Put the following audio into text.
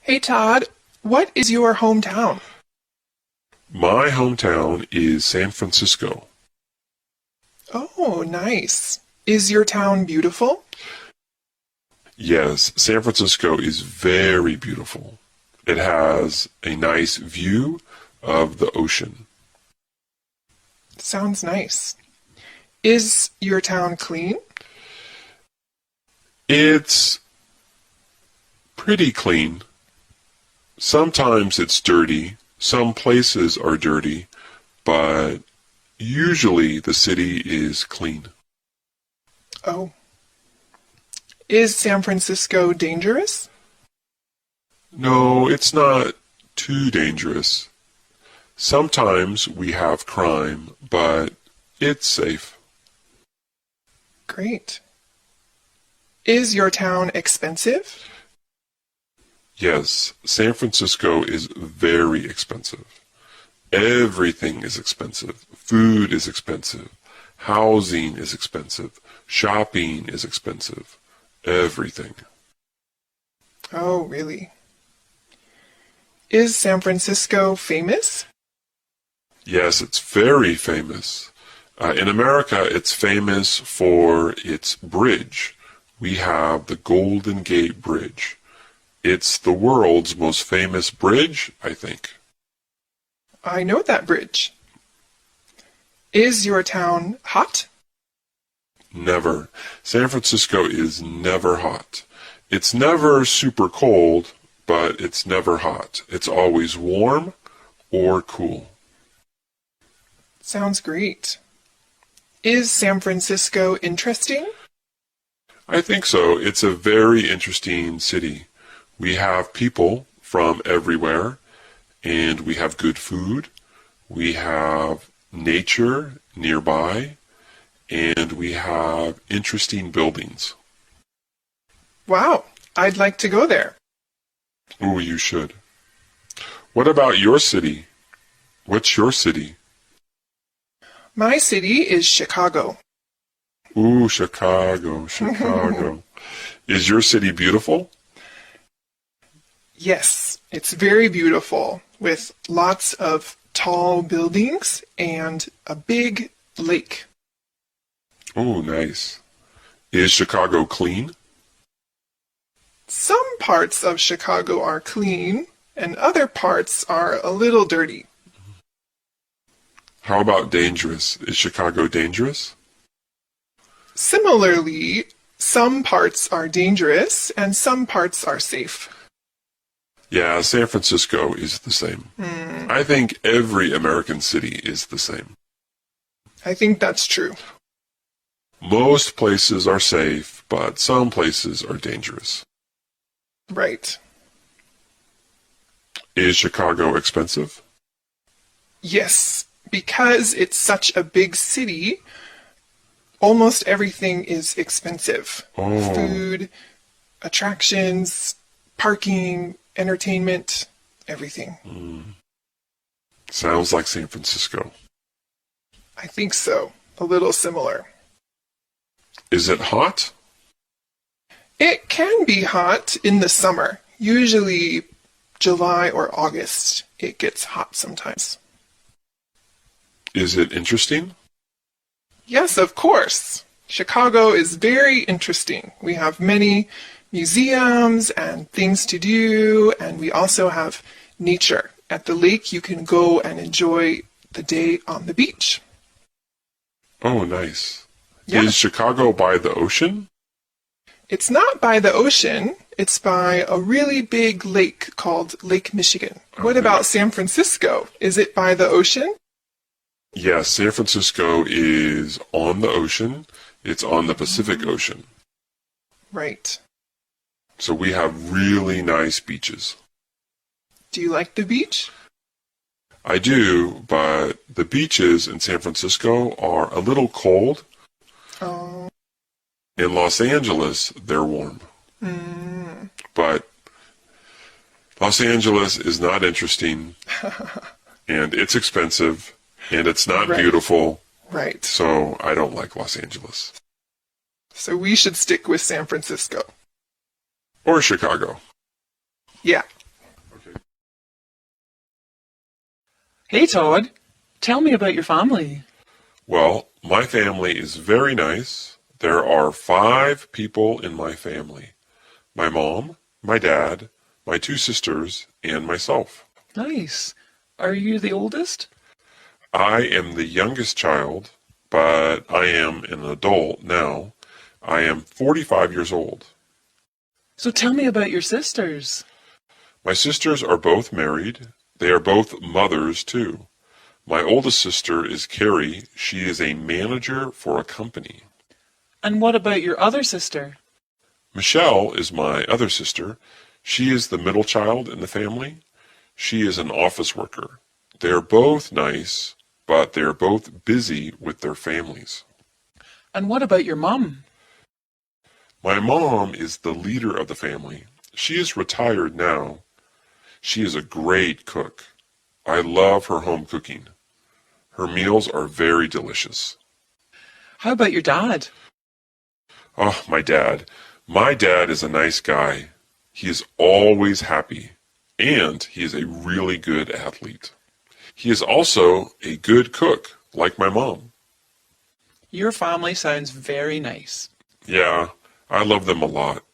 Hey Todd, what is your hometown? My hometown is San Francisco. Oh, nice. Is your town beautiful? Yes, San Francisco is very beautiful. It has a nice view of the ocean. Sounds nice. Is your town clean? It's pretty clean. Sometimes it's dirty. Some places are dirty, but usually the city is clean. Oh. Is San Francisco dangerous? No, it's not too dangerous. Sometimes we have crime, but it's safe. Great. Is your town expensive? Yes, San Francisco is very expensive. Everything is expensive. Food is expensive. Housing is expensive. Shopping is expensive. Everything. Oh, really? Is San Francisco famous? Yes, it's very famous. In America, it's famous for its bridge. We have the Golden Gate Bridge. It's the world's most famous bridge, I think. I know that bridge. Is your town hot? Never. San Francisco is never hot. It's never super cold, but it's never hot. It's always warm or cool. Sounds great. Is San Francisco interesting? I think so. It's a very interesting city. We have people from everywhere, and we have good food. We have nature nearby, and we have interesting buildings. Wow, I'd like to go there. Ooh, you should. What about your city? What's your city? My city is Chicago. Ooh, Chicago. Is your city beautiful? Yes, it's very beautiful with lots of tall buildings and a big lake. Oh, nice. Is Chicago clean? Some parts of Chicago are clean and other parts are a little dirty. How about dangerous? Is Chicago dangerous? Similarly, some parts are dangerous and some parts are safe. Yeah, San Francisco is the same. I think every American city is the same. I think that's true. Most places are safe, but some places are dangerous. Right. Is Chicago expensive? Yes, because it's such a big city, almost everything is expensive. Oh. Food, attractions, parking, entertainment, everything. Sounds like San Francisco. I think so. A little similar. Is it hot? It can be hot in the summer. Usually July or August, it gets hot sometimes. Is it interesting? Yes, of course. Chicago is very interesting. We have many museums and things to do, and we also have nature. At the lake, you can go and enjoy the day on the beach. Oh, nice. Yeah. Is Chicago by the ocean? It's not by the ocean. It's by a really big lake called Lake Michigan. What about San Francisco? Is it by the ocean? Yes, San Francisco is on the ocean. It's on the Pacific Ocean. Right. So we have really nice beaches. Do you like the beach? I do, but the beaches in San Francisco are a little cold. Oh. In Los Angeles, they're warm. But Los Angeles is not interesting, and it's expensive, and it's not beautiful. Right. So I don't like Los Angeles. So we should stick with San Francisco. Or Chicago. Yeah. Hey Todd, tell me about your family. Well, my family is very nice. There are 5 people in my family. My mom, my dad, my 2 sisters, and myself. Nice. Are you the oldest? I am the youngest child, but I am an adult now. I am 45 years old. So tell me about your sisters. My sisters are both married. They are both mothers, too. My oldest sister is Carrie. She is a manager for a company. And what about your other sister? Michelle is my other sister. She is the middle child in the family. She is an office worker. They are both nice, but they are both busy with their families. And what about your mum? My mom is the leader of the family. She is retired now. She is a great cook. I love her home cooking. Her meals are very delicious. How about your dad? Oh, my dad. My dad is a nice guy. He is always happy, and he is a really good athlete. He is also a good cook, like my mom. Your family sounds very nice. Yeah, I love them a lot.